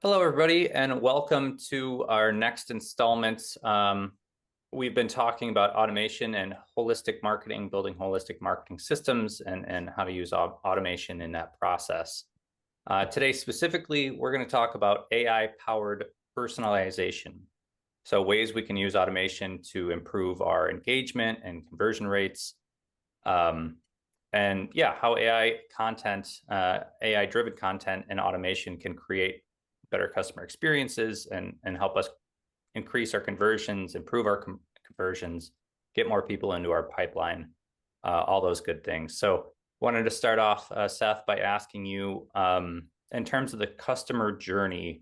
Hello, everybody, and welcome to our next installment. We've been talking about automation and holistic marketing, building holistic marketing systems, and how to use automation in that process. Today, specifically, we're going to talk about AI-powered personalization. So ways we can use automation to improve our engagement and conversion rates. And yeah, how AI content, AI-driven content and automation can create better customer experiences and help us increase our conversions, improve our conversions, get more people into our pipeline, all those good things. So wanted to start off, Seth, by asking you, in terms of the customer journey,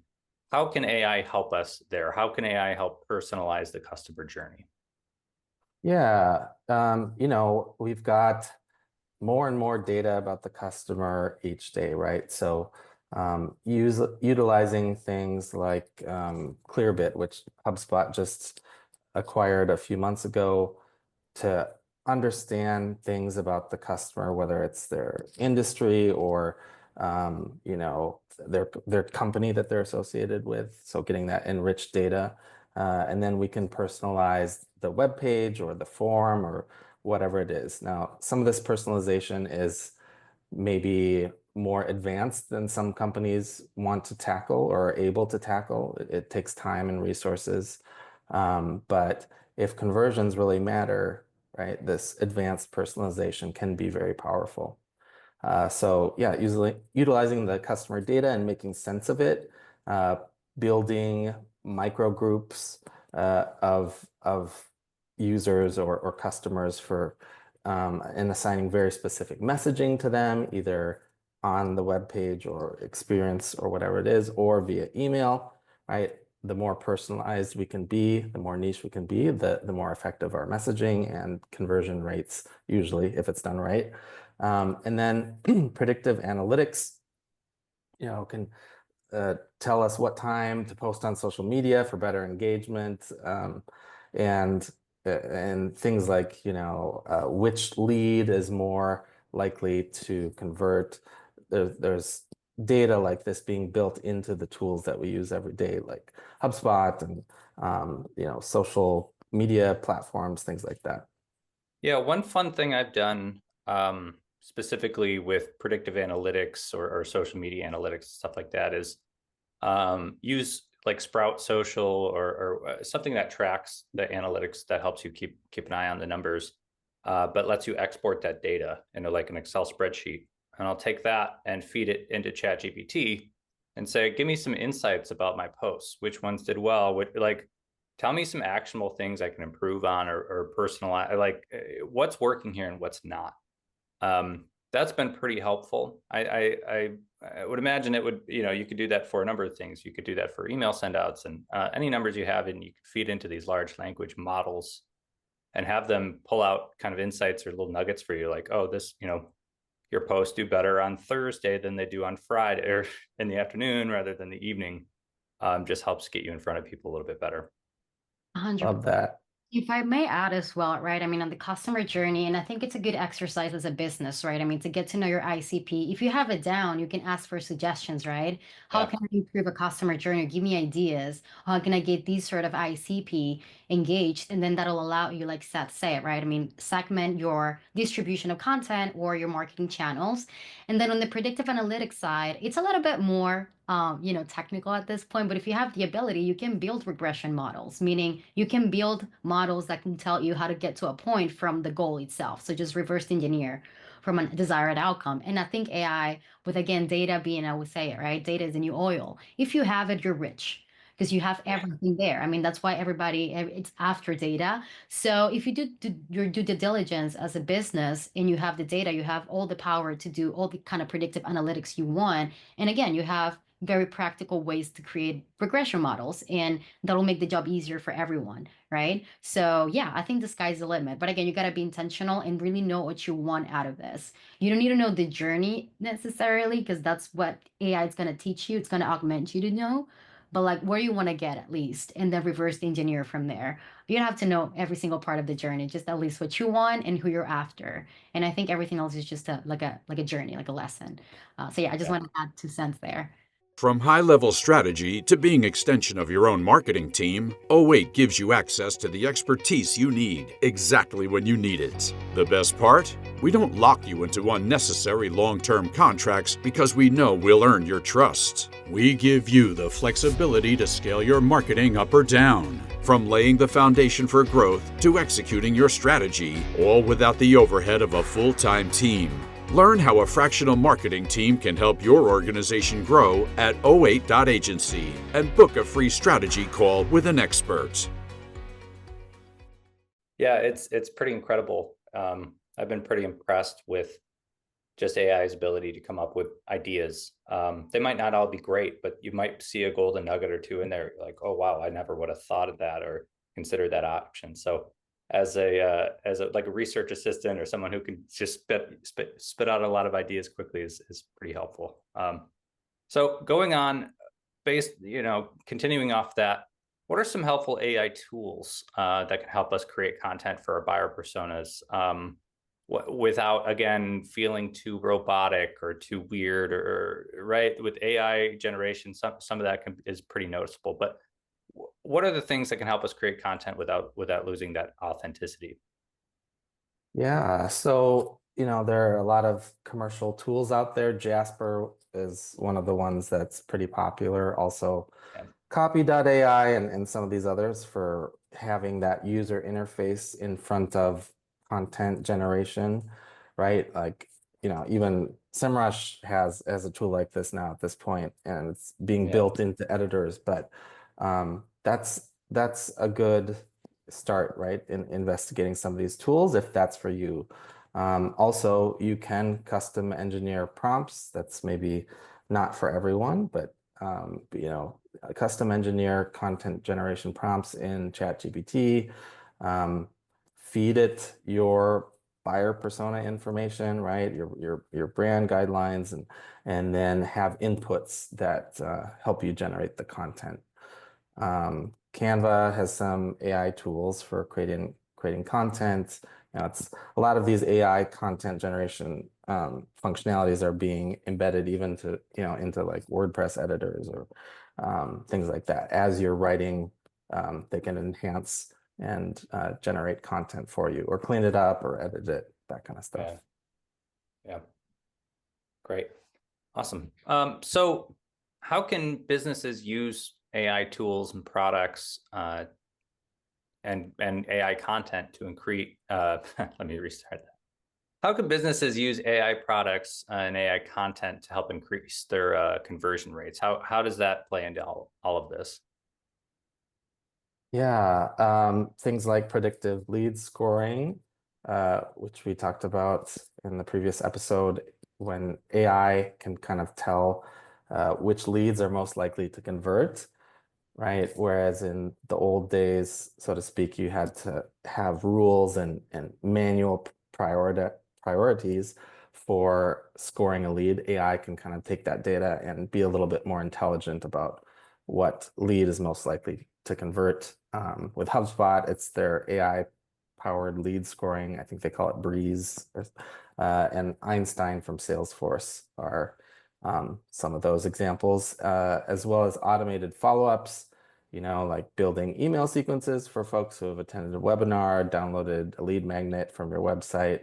how can AI help us there? How can AI help personalize the customer journey? Yeah, we've got more and more data about the customer each day, right? So utilizing things like Clearbit, which HubSpot just acquired a few months ago to understand things about the customer, whether it's their industry or their company that they're associated with. So getting that enriched data. And then we can personalize the web page or the form or whatever it is. Now, some of this personalization is maybe more advanced than some companies want to tackle or are able to tackle. It takes time and resources. But if conversions really matter, right, this advanced personalization can be very powerful. So yeah, utilizing the customer data and making sense of it, building micro groups of users or customers for and assigning very specific messaging to them, either on the web page or experience or whatever it is, or via email, right? The more personalized we can be, the more niche we can be, the more effective our messaging and conversion rates, usually, if it's done right. And then predictive analytics, can tell us what time to post on social media for better engagement, and and things like, which lead is more likely to convert. There's data like this being built into the tools that we use every day, like HubSpot and social media platforms, things like that. Yeah, one fun thing I've done, specifically with predictive analytics or social media analytics, stuff like that, is use like Sprout Social or something that tracks the analytics that helps you keep an eye on the numbers, but lets you export that data into like an Excel spreadsheet. And I'll take that and feed it into ChatGPT and say, give me some insights about my posts. Which ones did well? Tell me some actionable things I can improve on or personalize, like what's working here and what's not. That's been pretty helpful. I would imagine it would, you could do that for a number of things. You could do that for email sendouts and any numbers you have, and you could feed into these large language models and have them pull out kind of insights or little nuggets for you, like, oh, this, your posts do better on Thursday than they do on Friday or in the afternoon rather than the evening. Just helps get you in front of people a little bit better. 100. Love that. If I may add as well, right? I mean, on the customer journey, and I think it's a good exercise as a business, right? I mean, to get to know your ICP. If you have it down, you can ask for suggestions, right? How Yeah. can I improve a customer journey? Give me ideas. How can I get these sort of ICP engaged? And then that'll allow you, like Seth said, right? I mean, segment your distribution of content or your marketing channels. And then on the predictive analytics side, it's a little bit more technical at this point, but if you have the ability, you can build regression models, meaning you can build models that can tell you how to get to a point from the goal itself. So just reverse engineer from a desired outcome. And I think AI, with again, data being, I would say it, right? Data is the new oil. If you have it, you're rich because you have everything there. I mean, that's why it's after data. So if you do your due diligence as a business and you have the data, you have all the power to do all the kind of predictive analytics you want. And again, you have very practical ways to create regression models, and that'll make the job easier for everyone, right? So yeah, I think the sky's the limit. But again, you got to be intentional and really know what you want out of this. You don't need to know the journey necessarily, because that's what AI is going to teach you. It's going to augment you to know, but like where you want to get at least, and then reverse engineer from there. You don't have to know every single part of the journey, just at least what you want and who you're after. And I think everything else is just like a journey, like a lesson. So yeah, I just Yeah. want to add 2 cents there. From high-level strategy to being extension of your own marketing team, O8 gives you access to the expertise you need exactly when you need it. The best part? We don't lock you into unnecessary long-term contracts because we know we'll earn your trust. We give you the flexibility to scale your marketing up or down, from laying the foundation for growth to executing your strategy, all without the overhead of a full-time team. Learn how a fractional marketing team can help your organization grow at o8.agency and book a free strategy call with an expert. Yeah, it's pretty incredible. I've been pretty impressed with just AI's ability to come up with ideas. They might not all be great, but you might see a golden nugget or two in there, like, oh wow, I never would have thought of that or considered that option. So as a like a research assistant or someone who can just spit out a lot of ideas quickly is pretty helpful. So going on, continuing off that, what are some helpful AI tools that can help us create content for our buyer personas without, again, feeling too robotic or too weird, or right? With AI generation, some of that is pretty noticeable, but what are the things that can help us create content without losing that authenticity? Yeah, so there are a lot of commercial tools out there. Jasper is one of the ones that's pretty popular. Also, Yeah. Copy.ai and some of these others for having that user interface in front of content generation, right? Like, even SEMrush has a tool like this now at this point, and it's being built into editors. But that's a good start, right? In investigating some of these tools, if that's for you. Also, you can custom engineer prompts. That's maybe not for everyone, but custom engineer content generation prompts in ChatGPT. Feed it your buyer persona information, right? Your brand guidelines, and then have inputs that help you generate the content. Canva has some AI tools for creating content. It's a lot of these AI content generation functionalities are being embedded even to into like WordPress editors or things like that. As you're writing, they can enhance and generate content for you, or clean it up, or edit it, that kind of stuff. Yeah. Great. Awesome. So how can businesses use AI tools and products and AI content to increase let me restart that. How can businesses use AI products and AI content to help increase their conversion rates? How does that play into all of this? Yeah, things like predictive lead scoring, which we talked about in the previous episode, when AI can kind of tell which leads are most likely to convert, right? Whereas in the old days, so to speak, you had to have rules and manual priorities for scoring a lead. AI can kind of take that data and be a little bit more intelligent about what lead is most likely to convert. With HubSpot, it's their AI powered lead scoring. I think they call it Breeze, and Einstein from Salesforce are some of those examples, as well as automated follow-ups, like building email sequences for folks who have attended a webinar, downloaded a lead magnet from your website,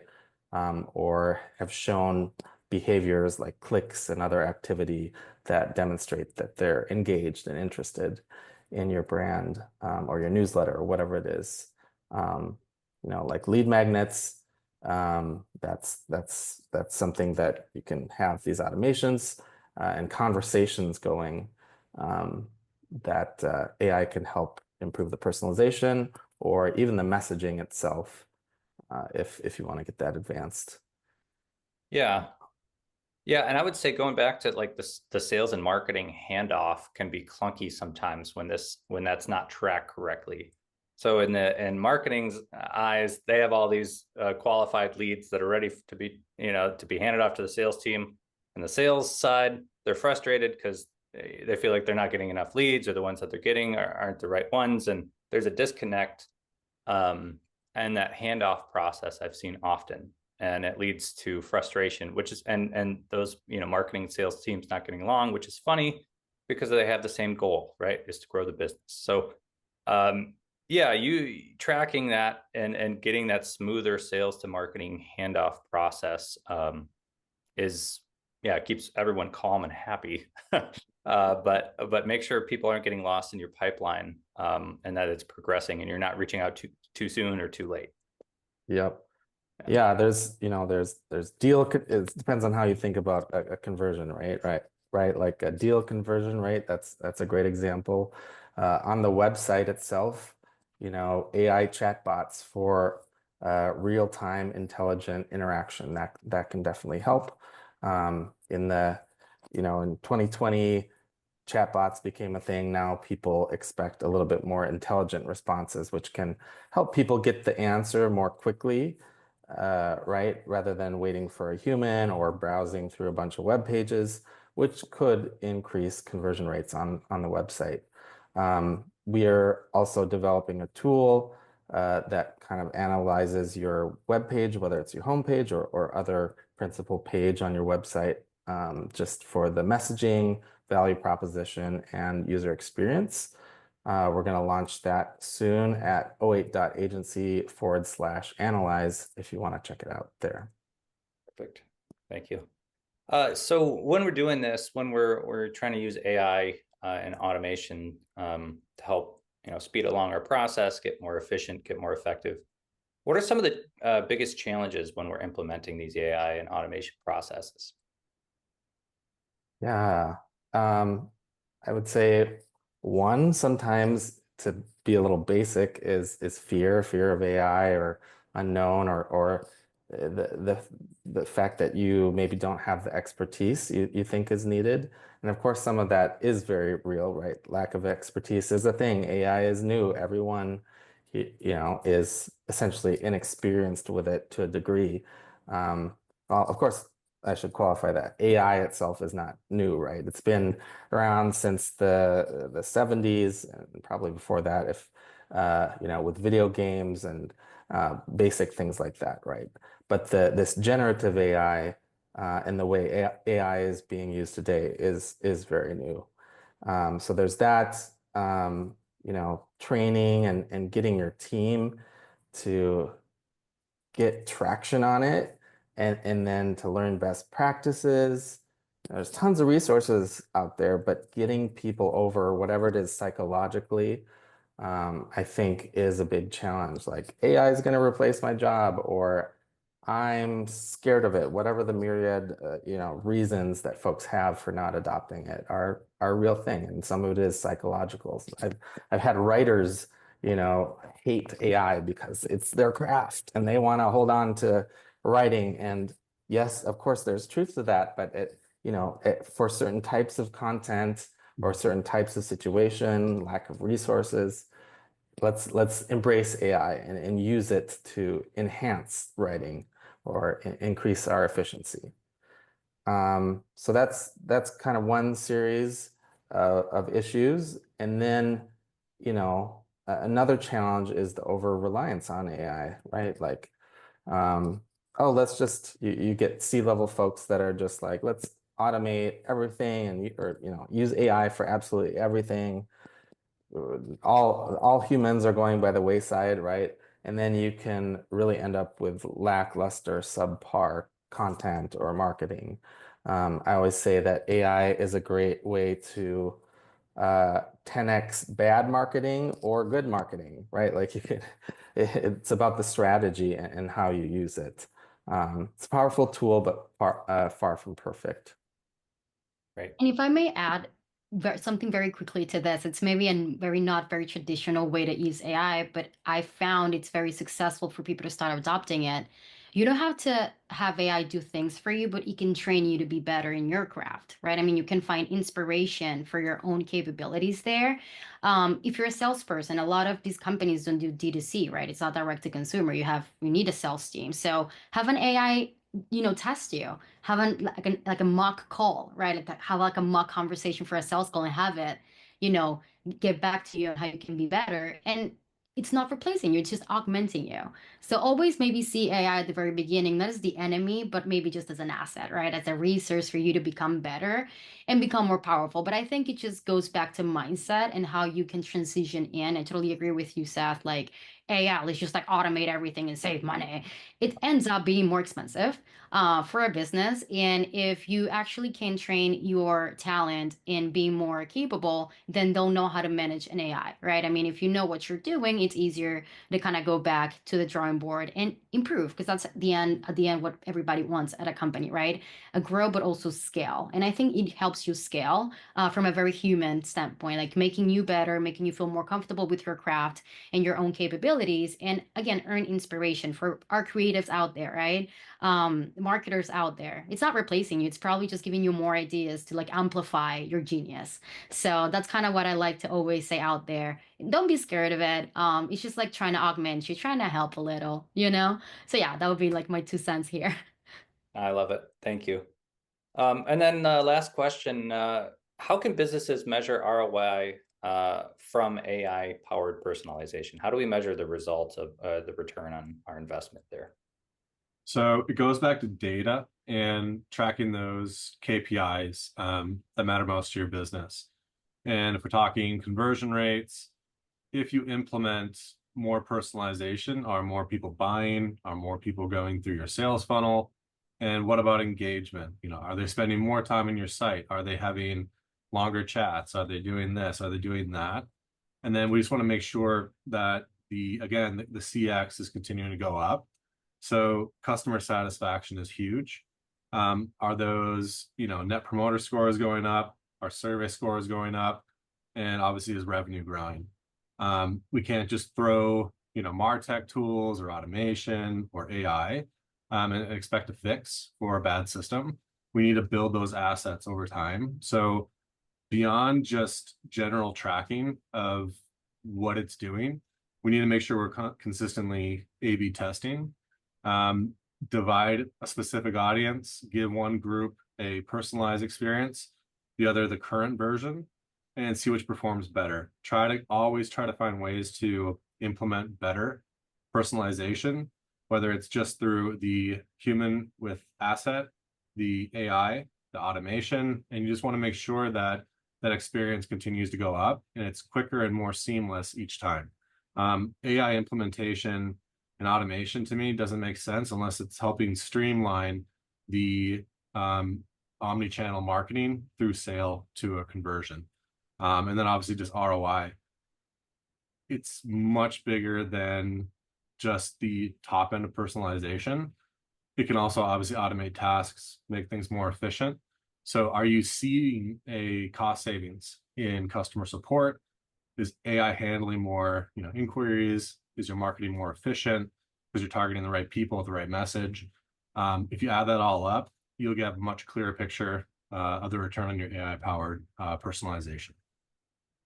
or have shown behaviors like clicks and other activity that demonstrate that they're engaged and interested in your brand, or your newsletter, or whatever it is. Like lead magnets, that's something that you can have these automations and conversations going, that AI can help improve the personalization or even the messaging itself, if you want to get that advanced. Yeah. Yeah, and I would say, going back to like the sales and marketing handoff can be clunky sometimes when that's not tracked correctly. So in marketing's eyes, they have all these qualified leads that are ready to be handed off to the sales team. And the sales side, they're frustrated because they feel like they're not getting enough leads, or the ones that they're getting aren't the right ones, and there's a disconnect. And that handoff process I've seen often, and it leads to frustration, which is and those marketing sales teams not getting along, which is funny because they have the same goal, right? Is to grow the business. So yeah, you tracking that and getting that smoother sales to marketing handoff process is, yeah, it keeps everyone calm and happy. But make sure people aren't getting lost in your pipeline, and that it's progressing and you're not reaching out too soon or too late. Yep. Yeah, there's, there's it depends on how you think about a conversion rate, right? Right, like a deal conversion rate, that's a great example. On the website itself, AI chatbots for real-time intelligent interaction, that can definitely help. In 2020, chatbots became a thing. Now people expect a little bit more intelligent responses, which can help people get the answer more quickly, right? Rather than waiting for a human or browsing through a bunch of web pages, which could increase conversion rates on the website. We are also developing a tool that kind of analyzes your web page, whether it's your homepage or other principal page on your website, just for the messaging, value proposition, and user experience. We're going to launch that soon at 08.agency/analyze if you want to check it out there. Perfect. Thank you. So when we're doing this, when we're trying to use AI and automation to help speed along our process, get more efficient, get more effective, what are some of the biggest challenges when we're implementing these AI and automation processes? Yeah, I would say one, sometimes to be a little basic, is fear of AI or unknown, or the fact that you maybe don't have the expertise you think is needed. And of course, some of that is very real, right? Lack of expertise is a thing. AI is new. Everyone, is essentially inexperienced with it to a degree. Well, of course, I should qualify that. AI itself is not new, right? It's been around since the 70s and probably before that, if with video games and basic things like that, right? But this generative AI and the way AI is being used today is very new. So there's that, training and getting your team to get traction on it, and then to learn best practices. There's tons of resources out there, but getting people over whatever it is psychologically, I think is a big challenge. Like AI is going to replace my job, or I'm scared of it. Whatever the myriad, reasons that folks have for not adopting it are a real thing, and some of it is psychological. I've had writers, hate AI because it's their craft and they want to hold on to writing. And yes, of course, there's truth to that, but for certain types of content or certain types of situation, lack of resources, let's embrace AI and use it to enhance writing or increase our efficiency. So that's kind of one series of issues. And then, another challenge is the over reliance on AI, right? Like, oh, let's just, you get C-level folks that are just like, let's automate everything or use AI for absolutely everything. All humans are going by the wayside, right? And then you can really end up with lackluster, subpar content or marketing. I always say that AI is a great way to 10x bad marketing or good marketing, right? Like it's about the strategy and how you use it. It's a powerful tool, but far from perfect. Right. And if I may add something very quickly to this, it's maybe a very not very traditional way to use AI, but I found it's very successful for people to start adopting it. You don't have to have AI do things for you, but it can train you to be better in your craft, right? I mean, you can find inspiration for your own capabilities there. If you're a salesperson, a lot of these companies don't do D2C, right? It's not direct to consumer. You need a sales team. So have an AI, test you, have like a mock call, right? Like have like a mock conversation for a sales call and have it, you know, get back to you on how you can be better. And it's not replacing you, it's just augmenting you. So always maybe see AI at the very beginning, not as the enemy, but maybe just as an asset, right? As a resource for you to become better and become more powerful. But I think it just goes back to mindset and how you can transition in. I totally agree with you, Seth. Like, AI, let's just like automate everything and save money. It ends up being more expensive for a business. And if you actually can train your talent in being more capable, then they'll know how to manage an AI, right? I mean, if you know what you're doing, it's easier to kind of go back to the drawing board and improve, because that's at the end what everybody wants at a company, right? A grow, but also scale. And I think it helps you scale from a very human standpoint, like making you better, making you feel more comfortable with your craft and your own capabilities. And again, earn inspiration for our creatives out there, right? Marketers out there. It's not replacing you. It's probably just giving you more ideas to like amplify your genius. So that's kind of what I like to always say out there. Don't be scared of it. It's just like trying to augment you, trying to help a little, you know? So yeah, that would be like my 2 cents here. I love it. Thank you. And then last question, how can businesses measure ROI from AI powered personalization? How do we measure the results of the return on our investment there? So it goes back to data and tracking those KPIs that matter most to your business. And if we're talking conversion rates, if you implement more personalization, are more people buying? Are more people going through your sales funnel? And what about engagement? You know, are they spending more time on your site? Are they having longer chats? Are they doing this? Are they doing that? And then we just want to make sure that the CX is continuing to go up. So customer satisfaction is huge. Are those, net promoter scores going up? Are survey scores going up? And obviously is revenue growing? We can't just throw, MarTech tools or automation or AI and expect a fix for a bad system. We need to build those assets over time. So beyond just general tracking of what it's doing, we need to make sure we're consistently A/B testing, divide a specific audience, give one group a personalized experience, the other the current version, and see which performs better. Always try to find ways to implement better personalization, whether it's just through the human with asset, the AI, the automation, and you just want to make sure that that experience continues to go up and it's quicker and more seamless each time. AI implementation and automation to me doesn't make sense unless it's helping streamline the omni-channel marketing through sale to a conversion. And then obviously just ROI. It's much bigger than just the top end of personalization. It can also obviously automate tasks, make things more efficient. So are you seeing a cost savings in customer support? Is AI handling more, inquiries? Is your marketing more efficient because you're targeting the right people with the right message? If you add that all up, you'll get a much clearer picture of the return on your AI-powered personalization.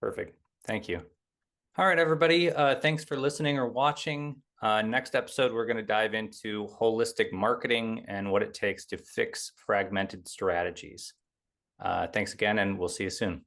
Perfect. Thank you. All right, everybody. Thanks for listening or watching. Next episode, we're going to dive into holistic marketing and what it takes to fix fragmented strategies. Thanks again, and we'll see you soon.